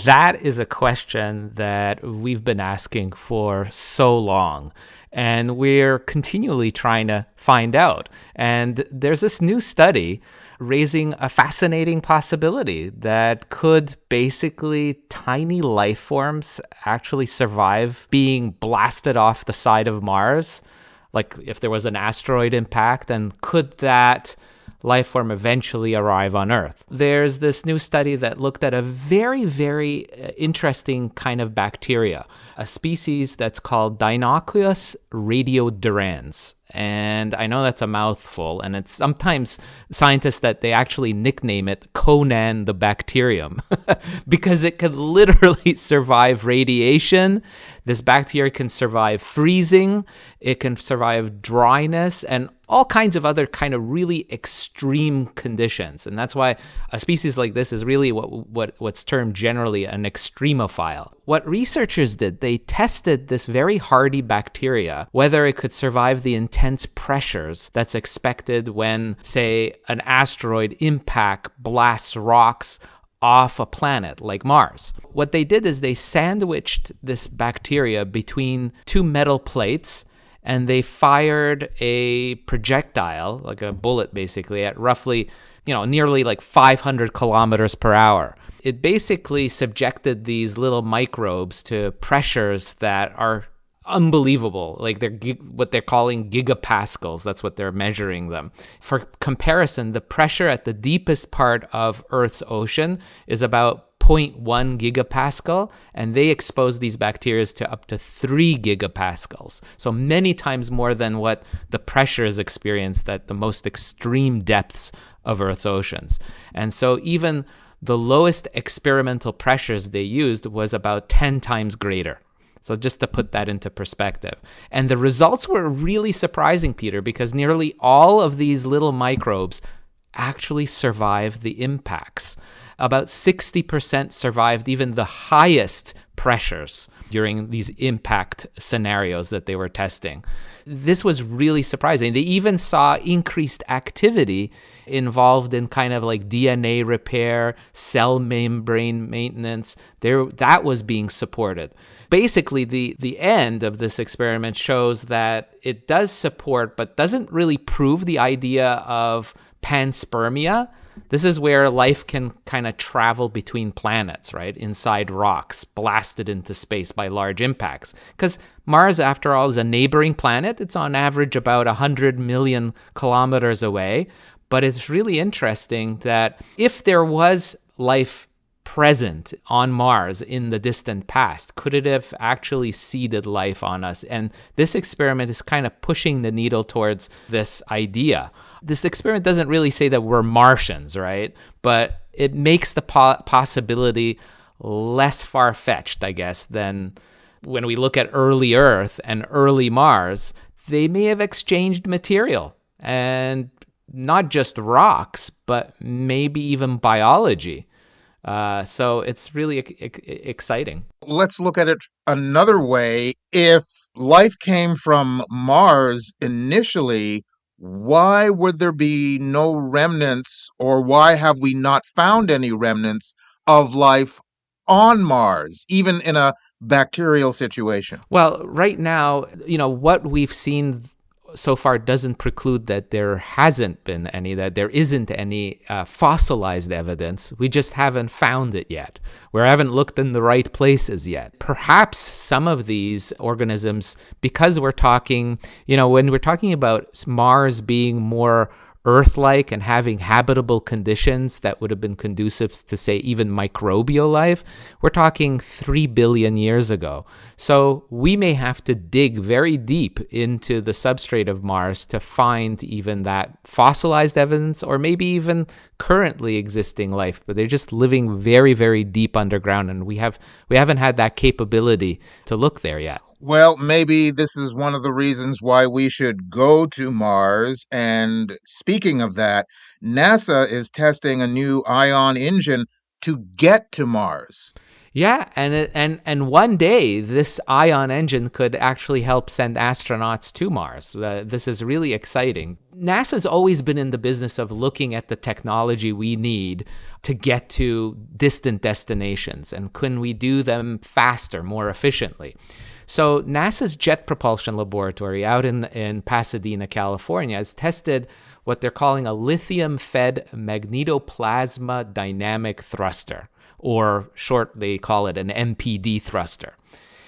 That is a question that we've been asking for so long, and we're continually trying to find out. And there's this new study raising a fascinating possibility that could basically tiny life forms actually survive being blasted off the side of Mars. Like if there was an asteroid impact, and could that life form eventually arrive on Earth? There's this new study that looked at a very, very interesting kind of bacteria, a species that's called Dinocoeus radiodurans. And I know that's a mouthful, and it's sometimes scientists that they actually nickname it Conan the bacterium because it could literally survive radiation. This bacteria can survive freezing, it can survive dryness, and all kinds of other kind of really extreme conditions. And that's why a species like this is really what's termed generally an extremophile. What researchers did, they tested this very hardy bacteria, whether it could survive the intense pressures that's expected when, say, an asteroid impact blasts rocks off a planet like Mars. What they did is they sandwiched this bacteria between two metal plates, and they fired a projectile, like a bullet basically, at roughly, nearly like 500 kilometers per hour. It basically subjected these little microbes to pressures that are unbelievable. Like what they're calling gigapascals. That's what they're measuring them. For comparison, the pressure at the deepest part of Earth's ocean is about 0.1 gigapascal, and they expose these bacteria to up to 3 gigapascals. So many times more than what the pressure is experienced at the most extreme depths of Earth's oceans. And so even the lowest experimental pressures they used was about 10 times greater. So just to put that into perspective. And the results were really surprising, Peter, because nearly all of these little microbes actually survived the impacts. About 60% survived even the highest pressures during these impact scenarios that they were testing. This was really surprising. They even saw increased activity involved in kind of like DNA repair, cell membrane maintenance. That was being supported. Basically, the end of this experiment shows that it does support, but doesn't really prove the idea of panspermia. This is where life can kind of travel between planets, right? Inside rocks, blasted into space by large impacts. Because Mars, after all, is a neighboring planet. It's on average about 100 million kilometers away. But it's really interesting that if there was life present on Mars in the distant past, could it have actually seeded life on us? And this experiment is kind of pushing the needle towards this idea. This experiment doesn't really say that we're Martians, right? But it makes the possibility less far-fetched, I guess, than when we look at early Earth and early Mars. They may have exchanged material, and not just rocks, but maybe even biology. So it's really exciting. Let's look at it another way. If life came from Mars initially, why would there be no remnants, or why have we not found any remnants of life on Mars, even in a bacterial situation? Well, right now, what we've seen so far doesn't preclude that there hasn't been any, that there isn't any fossilized evidence. We just haven't found it yet. We haven't looked in the right places yet. Perhaps some of these organisms, because we're talking, when we're talking about Mars being more Earth-like and having habitable conditions that would have been conducive to, say, even microbial life, we're talking 3 billion years ago. So we may have to dig very deep into the substrate of Mars to find even that fossilized evidence, or maybe even currently existing life, but they're just living very, very deep underground, and we haven't had that capability to look there yet. Well, maybe this is one of the reasons why we should go to Mars. And speaking of that, NASA is testing a new ion engine to get to Mars. Yeah, and one day this ion engine could actually help send astronauts to Mars. This is really exciting. NASA's always been in the business of looking at the technology we need to get to distant destinations, and can we do them faster, more efficiently? So NASA's Jet Propulsion Laboratory out in Pasadena, California, has tested what they're calling a lithium-fed magnetoplasma dynamic thruster, or short, they call it an MPD thruster.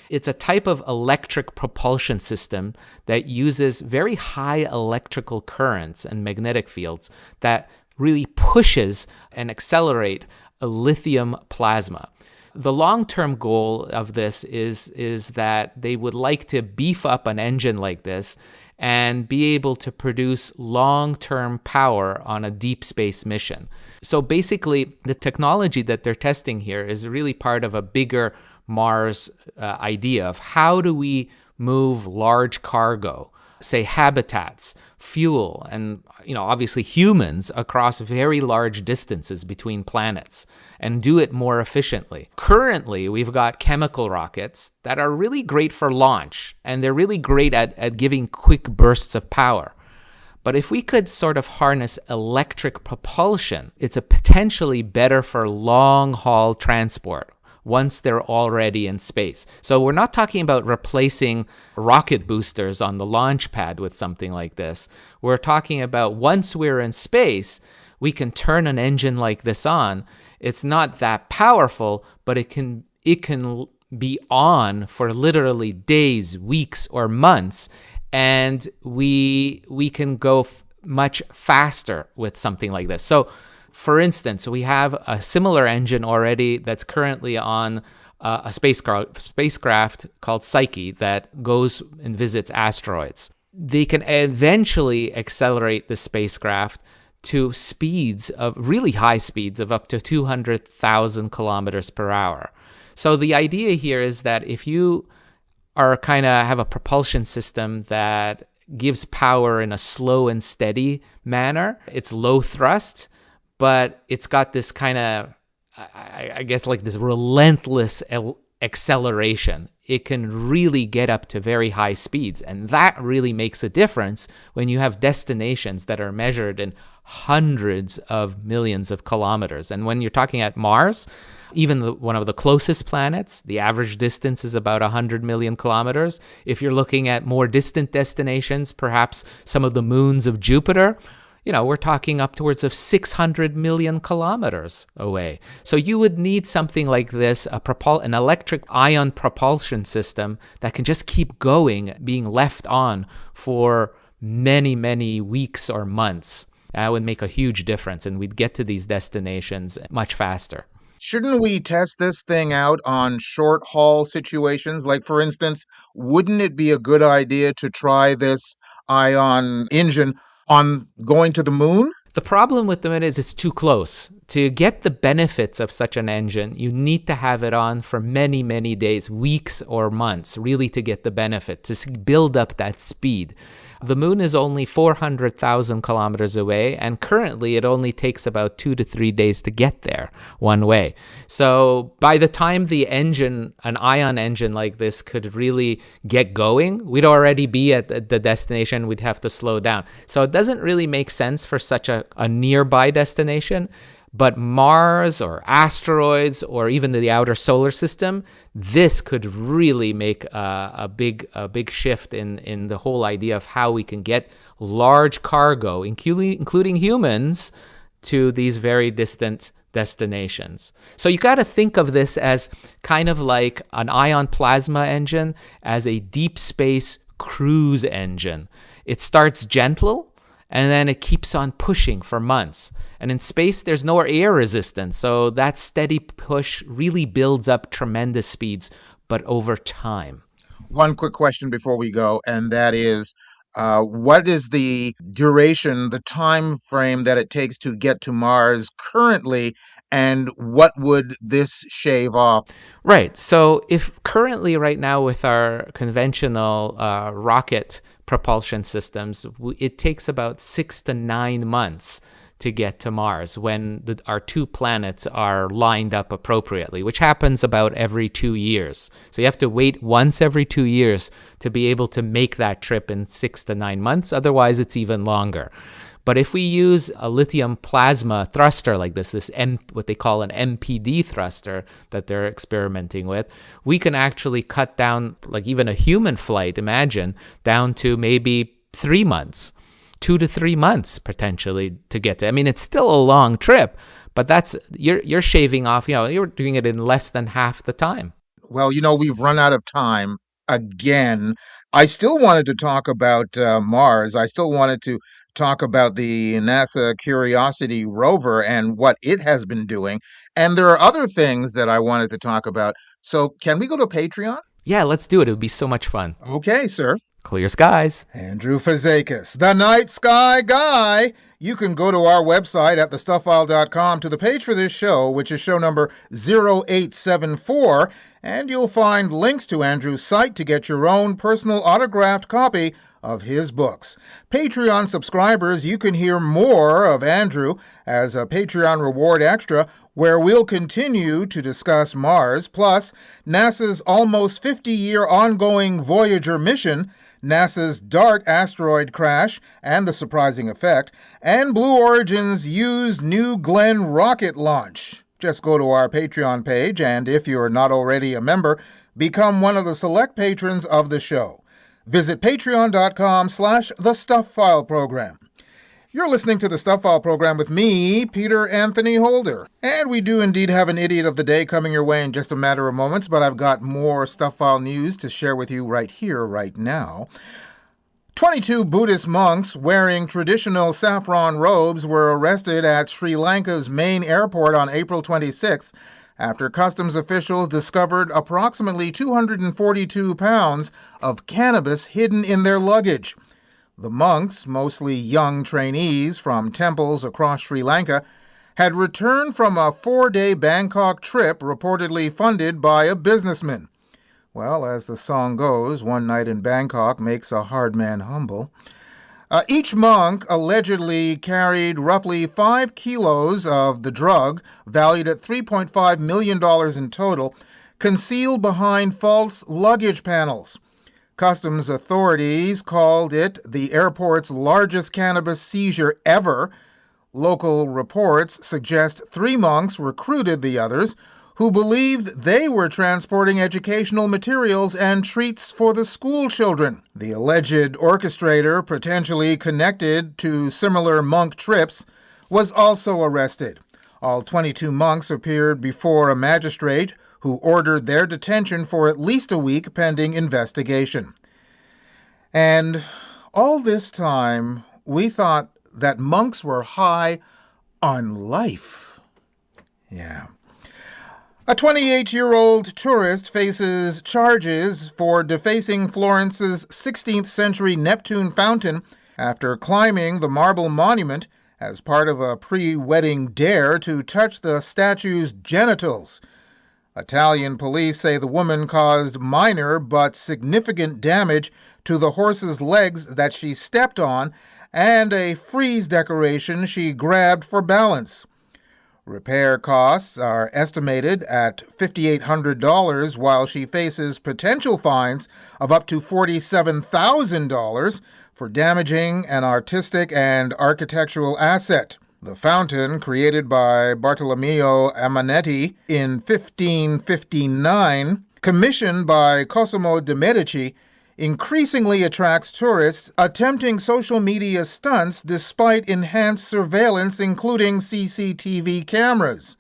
It's a type of electric propulsion system that uses very high electrical currents and magnetic fields that really pushes and accelerate a lithium plasma. The long-term goal of this is that they would like to beef up an engine like this and be able to produce long-term power on a deep space mission. So basically, the technology that they're testing here is really part of a bigger Mars idea of how do we move large cargo, say habitats, fuel, and obviously humans across very large distances between planets, and do it more efficiently. Currently, we've got chemical rockets that are really great for launch, and they're really great at giving quick bursts of power. But if we could sort of harness electric propulsion, it's a potentially better for long-haul transport once they're already in space. So we're not talking about replacing rocket boosters on the launch pad with something like this. We're talking about once we're in space, we can turn an engine like this on. It's not that powerful, but it can be on for literally days, weeks, or months, and we can go much faster with something like this. So for instance, we have a similar engine already that's currently on a spacecraft called Psyche that goes and visits asteroids. They can eventually accelerate the spacecraft to speeds of really high speeds of up to 200,000 kilometers per hour. So the idea here is that if you are have a propulsion system that gives power in a slow and steady manner, it's low thrust, but it's got this I guess like this relentless acceleration. It can really get up to very high speeds. And that really makes a difference when you have destinations that are measured in hundreds of millions of kilometers. And when you're talking at Mars, even one of the closest planets, the average distance is about 100 million kilometers. If you're looking at more distant destinations, perhaps some of the moons of Jupiter, we're talking upwards of 600 million kilometers away. So you would need something like this, an electric ion propulsion system that can just keep going, being left on for many, many weeks or months. That would make a huge difference, and we'd get to these destinations much faster. Shouldn't we test this thing out on short-haul situations? Like, for instance, wouldn't it be a good idea to try this ion engine on going to the moon? The problem with the moon is it's too close. To get the benefits of such an engine, you need to have it on for many, many days, weeks or months, really to get the benefit, to build up that speed. The moon is only 400,000 kilometers away, and currently it only takes about 2 to 3 days to get there one way. So by the time an ion engine like this could really get going, we'd already be at the destination. We'd have to slow down. So it doesn't really make sense for such a nearby destination. But Mars or asteroids or even the outer solar system, this could really make a big shift in the whole idea of how we can get large cargo, including humans, to these very distant destinations. So you got to think of this as kind of like an ion plasma engine, as a deep space cruise engine. It starts gentle, and then it keeps on pushing for months. And in space, there's no air resistance, so that steady push really builds up tremendous speeds, but over time. One quick question before we go, and that is, what is the duration, the time frame that it takes to get to Mars currently, and what would this shave off? Right. So if currently right now with our conventional rocket propulsion systems, it takes about 6 to 9 months to get to Mars when our two planets are lined up appropriately, which happens about every 2 years. So you have to wait once every 2 years to be able to make that trip in 6 to 9 months. Otherwise, it's even longer. But if we use a lithium plasma thruster like this what they call an MPD thruster that they're experimenting with, we can actually cut down, like even a human flight, imagine, down to maybe 3 months, 2 to 3 months potentially to get to. I mean, it's still a long trip, but you're shaving off, you're doing it in less than half the time. Well, we've run out of time again. I still wanted to talk about Mars. I still wanted to talk about the NASA Curiosity rover and what it has been doing. And there are other things that I wanted to talk about. So can we go to Patreon? Yeah, let's do it. It would be so much fun. Okay, sir. Clear skies. Andrew Fazekas, the Night Sky Guy. You can go to our website at thestuffile.com to the page for this show, which is show number 0874, and you'll find links to Andrew's site to get your own personal autographed copy of his books. Patreon subscribers, you can hear more of Andrew as a Patreon reward extra, where we'll continue to discuss Mars, plus NASA's almost 50-year ongoing Voyager mission, NASA's DART asteroid crash and the surprising effect, and Blue Origin's used New Glenn rocket launch. Just go to our Patreon page, and if you're not already a member, become one of the select patrons of the show. Visit patreon.com/The Stuff File Program. You're listening to The Stuff File Program with me, Peter Anthony Holder. And we do indeed have an Idiot of the Day coming your way in just a matter of moments, but I've got more Stuff File news to share with you right here, right now. 22 Buddhist monks wearing traditional saffron robes were arrested at Sri Lanka's main airport on April 26th after customs officials discovered approximately 242 pounds of cannabis hidden in their luggage. The monks, mostly young trainees from temples across Sri Lanka, had returned from a 4-day Bangkok trip reportedly funded by a businessman. Well, as the song goes, one night in Bangkok makes a hard man humble. Each monk allegedly carried roughly 5 kilos of the drug, valued at $3.5 million in total, concealed behind false luggage panels. Customs authorities called it the airport's largest cannabis seizure ever. Local reports suggest 3 monks recruited the others, who believed they were transporting educational materials and treats for the school children. The alleged orchestrator, potentially connected to similar monk trips, was also arrested. All 22 monks appeared before a magistrate who ordered their detention for at least a week pending investigation. And all this time, we thought that monks were high on life. Yeah. A 28-year-old tourist faces charges for defacing Florence's 16th century Neptune fountain after climbing the marble monument as part of a pre-wedding dare to touch the statue's genitals. Italian police say the woman caused minor but significant damage to the horse's legs that she stepped on and a frieze decoration she grabbed for balance. Repair costs are estimated at $5,800, while she faces potential fines of up to $47,000 for damaging an artistic and architectural asset. The fountain, created by Bartolomeo Amanetti in 1559, commissioned by Cosimo de' Medici, increasingly attracts tourists attempting social media stunts despite enhanced surveillance, including CCTV cameras.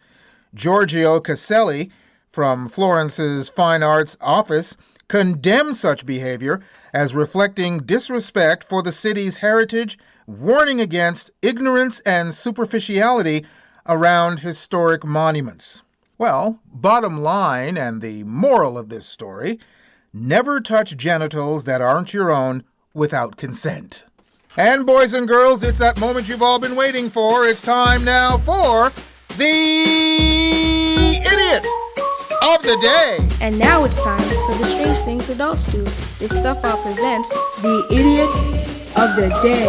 Giorgio Caselli, from Florence's Fine Arts Office, condemns such behavior as reflecting disrespect for the city's heritage, warning against ignorance and superficiality around historic monuments. Well, bottom line and the moral of this story: never touch genitals that aren't your own without consent. And boys and girls, it's that moment you've all been waiting for. It's time now for the Idiot of the Day. And now it's time for the strange things adults do. This Stuff File presents the Idiot of the Day.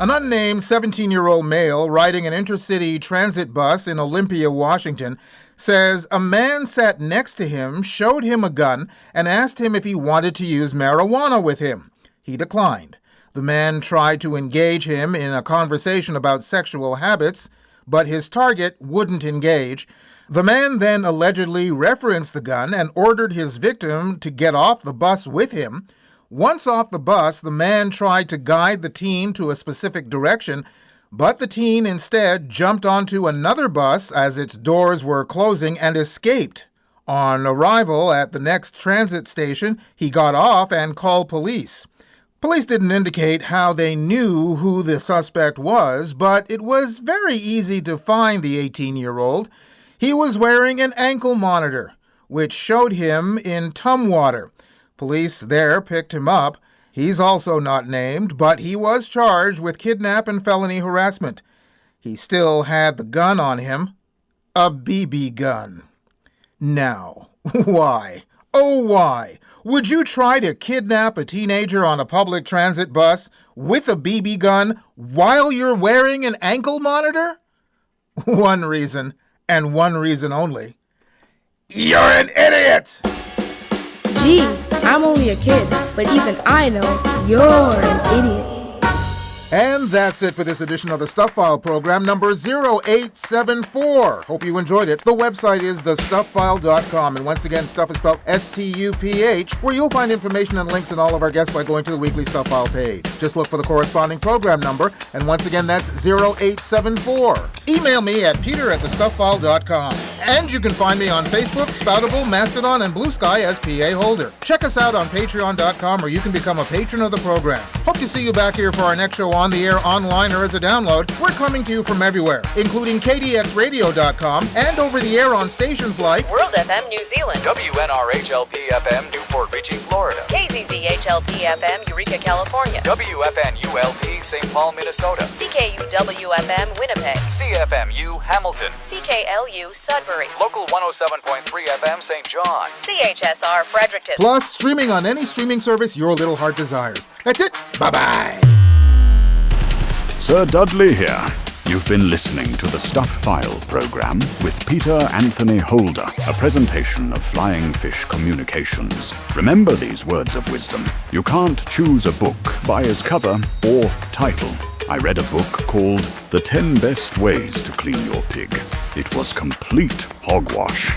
An unnamed 17-year-old male riding an intercity transit bus in Olympia, Washington, says a man sat next to him, showed him a gun, and asked him if he wanted to use marijuana with him. He declined. The man tried to engage him in a conversation about sexual habits, but his target wouldn't engage. The man then allegedly referenced the gun and ordered his victim to get off the bus with him. Once off the bus, the man tried to guide the teen to a specific direction, but the teen instead jumped onto another bus as its doors were closing and escaped. On arrival at the next transit station, he got off and called police. Police didn't indicate how they knew who the suspect was, but it was very easy to find the 18-year-old. He was wearing an ankle monitor, which showed him in Tumwater. Police there picked him up. He's also not named, but he was charged with kidnap and felony harassment. He still had the gun on him, a BB gun. Now, why? Oh, why? Would you try to kidnap a teenager on a public transit bus with a BB gun while you're wearing an ankle monitor? One reason, and one reason only. You're an idiot! Gee, I'm only a kid, but even I know you're an idiot. And that's it for this edition of the Stuff File program, number 0874. Hope you enjoyed it. The website is thestufffile.com. And once again, Stuff is spelled S-T-U-P-H, where you'll find information and links on all of our guests by going to the weekly Stuff File page. Just look for the corresponding program number. And once again, that's 0874. Email me at peter@thestufffile.com. And you can find me on Facebook, Spoutable, Mastodon, and Blue Sky as PA Holder. Check us out on patreon.com, where you can become a patron of the program. Hope to see you back here for our next show on the air, online, or as a download. We're coming to you from everywhere, including KDXRadio.com and over the air on stations like World FM New Zealand, WNRHLP-FM Newport Richey, Florida, KZZHLP-FM Eureka, California, WFNULP St. Paul, Minnesota, CKUW-FM Winnipeg, CFMU Hamilton, CKLU Sudbury, Local 107.3 FM St. John, CHSR Fredericton. Plus, streaming on any streaming service your little heart desires. That's it. Bye-bye. Sir Dudley here. You've been listening to the Stuff File program with Peter Anthony Holder, a presentation of Flying Fish Communications. Remember these words of wisdom. You can't choose a book by its cover or title. I read a book called The 10 Best Ways to Clean Your Pig. It was complete hogwash.